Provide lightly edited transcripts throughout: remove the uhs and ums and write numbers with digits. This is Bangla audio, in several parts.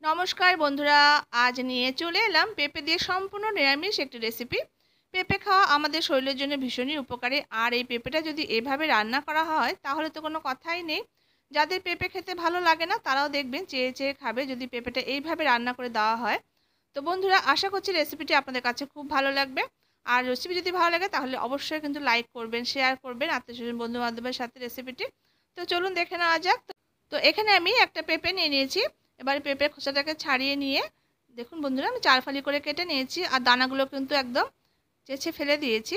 নমস্কার বন্ধুরা, আজ নিয়ে চলে এলাম পেঁপে দিয়ে সম্পূর্ণ নিরামিষ একটি রেসিপি। পেঁপে খাওয়া আমাদের শরীরের জন্য ভীষণই উপকারী, আর এই পেঁপেটা যদি এভাবে রান্না করা হয় তাহলে তো কোনো কথাই নেই। যাদের পেঁপে খেতে ভালো লাগে না তারাও দেখবেন চেয়ে চেয়ে খাবে যদি পেঁপেটা এইভাবে রান্না করে দেওয়া হয়। তো বন্ধুরা, আশা করছি রেসিপিটি আপনাদের কাছে খুব ভালো লাগবে। আর রেসিপি যদি ভালো লাগে তাহলে অবশ্যই কিন্তু লাইক করবেন, শেয়ার করবেন আত্মীয় স্বজন বন্ধু বান্ধবের সাথে রেসিপিটি। তো চলুন দেখে নেওয়া যাক। তো এখানে আমি একটা পেঁপে নিয়ে নিয়েছি। এবারে পেঁপের খোসাটাকে ছাড়িয়ে নিয়ে দেখুন বন্ধুরা, আমি 4 ফালি করে কেটে নিয়েছি, আর দানাগুলো কিন্তু একদম চেঁচে ফেলে দিয়েছি।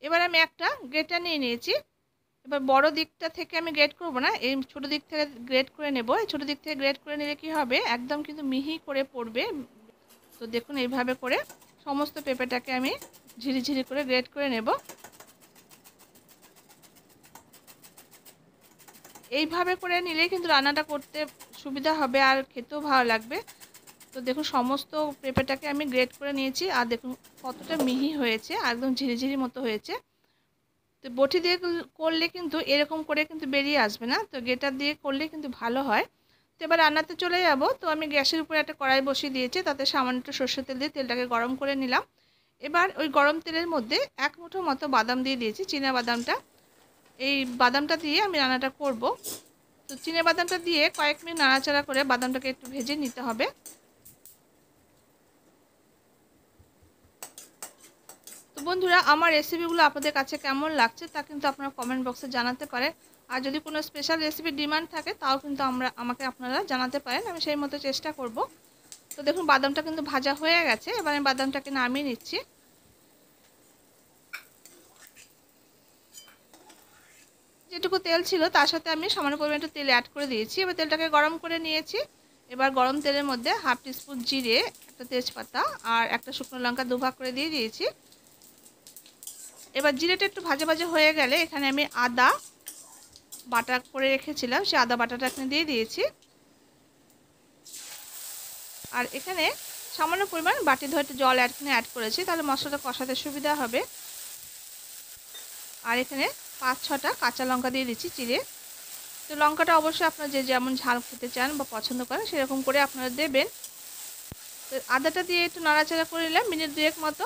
এবার আমি একটা গ্রেটার নিয়ে নিয়েছি। এবার বড় দিকটা থেকে আমি গ্রেট করব না, এই ছোট দিক থেকে গ্রেট করে নেব। এই ছোট দিক থেকে গ্রেট করে নিলে কি হবে, একদম কিন্তু মিহি করে পড়বে। তো দেখুন এইভাবে করে সমস্ত পেঁপেটাকে আমি ঝিরিঝিরি করে গ্রেট করে নেব। এইভাবে করে নিলে কিন্তু রান্নাটা করতে সুবিধা হবে আর খেতেও ভালো লাগবে। তো দেখুন সমস্ত পেঁপেটাকে আমি গ্রেট করে নিয়েছি, আর দেখুন কতটা মিহি হয়েছে, একদম ঝিরিঝিরি মতো হয়েছে। তো বটি দিয়ে করলে কিন্তু এরকম করে কিন্তু বেরিয়ে আসবে না, তো গ্রেটার দিয়ে করলে কিন্তু ভালো হয়। তো এবার রান্নাতে চলে যাব। তো আমি গ্যাসের উপরে একটা কড়াই বসিয়ে দিয়েছি, তাতে সামান্য একটু সর্ষের তেল দিয়ে তেলটাকে গরম করে নিলাম। এবার ওই গরম তেলের মধ্যে 1 মুঠো মতো বাদাম দিয়ে দিয়েছি, চীনা বাদামটা। এই বাদামটা দিয়ে আমি রান্নাটা করব। তো চীনা বাদামটা দিয়ে কয়েক মিনিট নাড়াচাড়া করে বাদামটাকে একটু ভেজে নিতে হবে। তো বন্ধুরা, আমার রেসিপিগুলো আপনাদের কাছে কেমন লাগছে তা কিন্তু আপনারা কমেন্ট বক্সে জানাতে পারেন। আর যদি কোনো স্পেশাল রেসিপির ডিমান্ড থাকে তাও কিন্তু আমাকে আপনারা জানাতে পারেন, আমি সেই মতো চেষ্টা করব। তো দেখুন বাদামটা কিন্তু ভাজা হয়ে গেছে, এবার আমি বাদামটাকে নামিয়ে নিচ্ছি। যেটুকু তেল ছিল তার সাথে আমি সামান্য পরিমাণে একটু তেল অ্যাড করে দিয়েছি। এবার তেলটাকে গরম করে নিয়েছি। এবার গরম তেলের মধ্যে 1/2 টিস্পুন জিরে, একটা তেজপাতা আর একটা শুকনো লঙ্কা দুভাগ করে দিয়ে দিয়েছি। এবার জিরেটা একটু ভাজা ভাজা হয়ে গেলে এখানে আমি আদা বাটা করে রেখেছিলাম, সেই আদা বাটাটা এখানে দিয়ে দিয়েছি। আর এখানে সামান্য পরিমাণ বাটি ধরে একটু জল অ্যাড করেছি, তাহলে মশলাটা কষাতে সুবিধা হবে। আর এখানে 5-6টা কাঁচা লঙ্কা দিয়ে দিচ্ছি চিড়ে। তো লঙ্কাটা অবশ্যই আপনারা যে যেমন ঝাল খেতে চান বা পছন্দ করেন সেরকম করে আপনারা দেবেন। তো আদাটা দিয়ে একটু নাড়াচাড়া করে নিলাম মিনিট 2 মতো।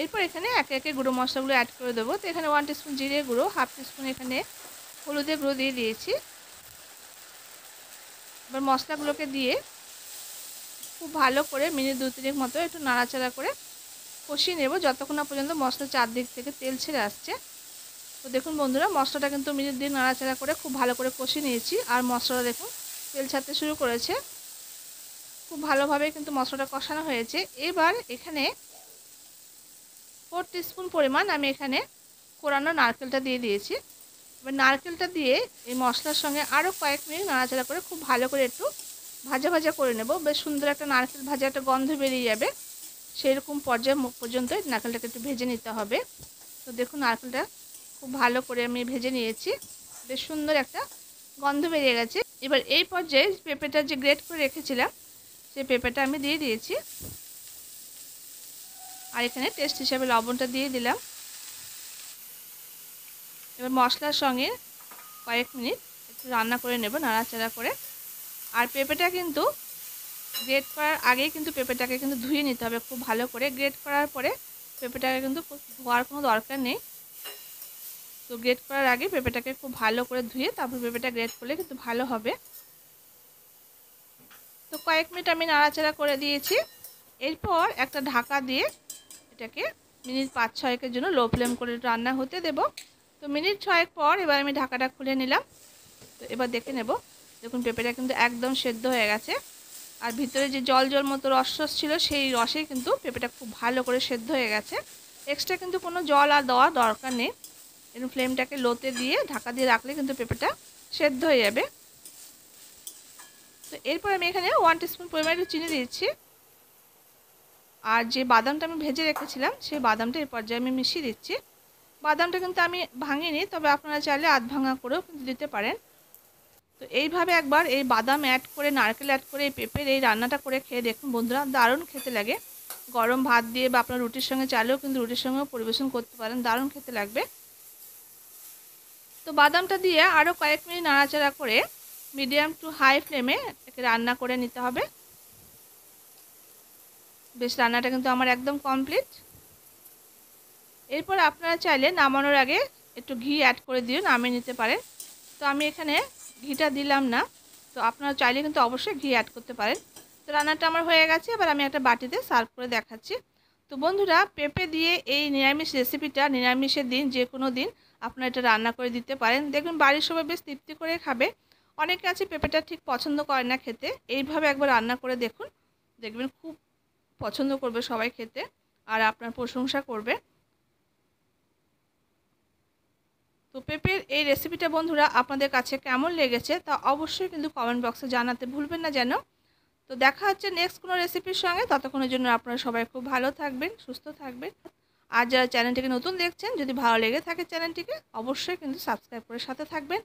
এরপর এখানে একে একে গুঁড়ো মশলাগুলো অ্যাড করে দেবো। তো এখানে 1 টিস্পুন জিরে গুঁড়ো, 1/2 টিস্পুন এখানে হলুদের গুঁড়ো দিয়ে দিয়েছি। এবার মশলাগুলোকে দিয়ে খুব ভালো করে মিনিট 2-3 মতো একটু নাড়াচাড়া করে কষিয়ে নেব, যতক্ষণ না পর্যন্ত মশলা চারদিক থেকে তেল ছেড়ে আসছে। তো দেখুন বন্ধুরা, মশলাটা কিন্তু মিনিট 2 নাড়াচাড়া করে খুব ভালো করে কষিয়ে নিয়েছি, আর মশলাটা দেখুন তেল ছাড়তে শুরু করেছে। খুব ভালোভাবে কিন্তু মশলাটা কষানো হয়েছে। এবার এখানে 4 টিস্পুন পরিমাণ আমি এখানে কোরানো নারকেলটা দিয়ে দিয়েছি। এবার নারকেলটা দিয়ে এই মশলার সঙ্গে আরও কয়েক মিনিট নাড়াচাড়া করে খুব ভালো করে একটু ভাজা ভাজা করে নেব। বেশ সুন্দর একটা নারকেল ভাজা একটা গন্ধ বেরিয়ে যাবে, সেরকম পর্যায় পর্যন্ত নারকেলটাকে একটু ভেজে নিতে হবে। তো দেখুন নারকেলটা খুব ভালো করে আমি ভেজে নিয়েছি, বেশ সুন্দর একটা গন্ধ বেরিয়ে গেছে। এবার এই পর্যায়ে পেঁপেটা যে গ্রেট করে রেখেছিলাম সেই পেঁপেটা আমি দিয়ে দিয়েছি, আর এখানে টেস্ট হিসাবে লবণটা দিয়ে দিলাম। এবার মশলার সঙ্গে কয়েক মিনিট একটু রান্না করে নেব নাড়াচাড়া করে। আর পেঁপেটা কিন্তু গ্রেট করার আগেই কিন্তু পেঁপেটাকে কিন্তু ধুয়ে নিতে হবে খুব ভালো করে। গ্রেট করার পরে পেঁপেটাকে কিন্তু ধোয়ার কোনো দরকার নেই। তো গ্রেট করার আগে পেঁপেটাকে খুব ভালো করে ধুয়ে তারপর পেঁপেটা গ্রেট করলে কিন্তু ভালো হবে। তো কয়েক মিনিট আমি নাড়াচাড়া করে দিয়েছি। এরপর একটা ঢাকা দিয়ে এটাকে মিনিট 5-6 জন্য লো ফ্লেম করে রান্না হতে দেব। তো মিনিট 6 পর এবার আমি ঢাকাটা খুলে নিলাম। তো এবার দেখে নেব, দেখুন পেঁপেটা কিন্তু একদম সেদ্ধ হয়ে গেছে, আর ভিতরে যে জল জল মতো রস ছিল সেই রসে কিন্তু পেঁপেটা খুব ভালো করে সেদ্ধ হয়ে গেছে। এক্সট্রা কিন্তু কোনো জল আর দেওয়ার দরকার নেই। এরকম ফ্লেমটাকে লোতে দিয়ে ঢাকা দিয়ে রাখলে কিন্তু পেঁপেটা সেদ্ধ হয়ে যাবে। তো এরপর আমি এখানে 1 টিস্পুন পরিমাণে চিনি দিচ্ছি, আর যে বাদামটা আমি ভেজে রেখেছিলাম সেই বাদামটা এই পর্যায়ে আমি মিশিয়ে দিচ্ছি। বাদামটা কিন্তু আমি ভাঙিনি, তবে আপনারা চাইলে আধ ভাঙা করেও কিন্তু দিতে পারেন। তো এইভাবে একবার এই বাদাম অ্যাড করে নারকেল অ্যাড করে এই পেঁপের এই রান্নাটা করে খেয়ে দেখুন বন্ধুরা, দারুণ খেতে লাগে। গরম ভাত দিয়ে বা আপনার রুটির সঙ্গে চাইলেও কিন্তু রুটির সঙ্গেও পরিবেশন করতে পারেন, দারুণ খেতে লাগবে। তো বাদামটা দিয়ে আরও কয়েক মিনিট নাড়াচাড়া করে মিডিয়াম টু হাই ফ্লেমে একে রান্না করে নিতে হবে। বেশ রান্নাটা কিন্তু আমার একদম কমপ্লিট। এরপর আপনারা চাইলে নামানোর আগে একটু ঘি অ্যাড করে দিয়ে নামিয়ে নিতে পারেন। তো আমি এখানে ঘিটা দিলাম না, তো আপনারা চাইলে কিন্তু অবশ্যই ঘি অ্যাড করতে পারেন। তো রান্নাটা আমার হয়ে গেছে, এবার আমি একটা বাটিতে সার্ভ করে দেখাচ্ছি। তো বন্ধুরা, পেঁপে দিয়ে এই নিরামিষ রেসিপিটা নিরামিষের দিন যে কোনো দিন আপনারা এটা রান্না করে দিতে পারেন, দেখবেন বাড়ির সবাই বেশ তৃপ্তি করে খাবে। অনেকে আছে পেঁপেটা ঠিক পছন্দ করে না খেতে, এইভাবে একবার রান্না করে দেখুন, দেখবেন খুব পছন্দ করবে সবাই খেতে আর আপনার প্রশংসা করবে। তো পেঁপের এই রেসিপিটা বন্ধুরা আপনাদের কাছে কেমন লেগেছে তা অবশ্যই কিন্তু কমেন্ট বক্সে জানাতে ভুলবেন না যেন। তো দেখা হচ্ছে নেক্সট কোনো রেসিপির সঙ্গে, ততক্ষণের জন্য আপনারা সবাই খুব ভালো থাকবেন, সুস্থ থাকবেন। আর যারা চ্যানেলটিকে নতুন দেখছেন, যদি ভালো লেগে থাকে চ্যানেলটিকে অবশ্যই কিন্তু সাবস্ক্রাইব করে সাথে থাকবেন।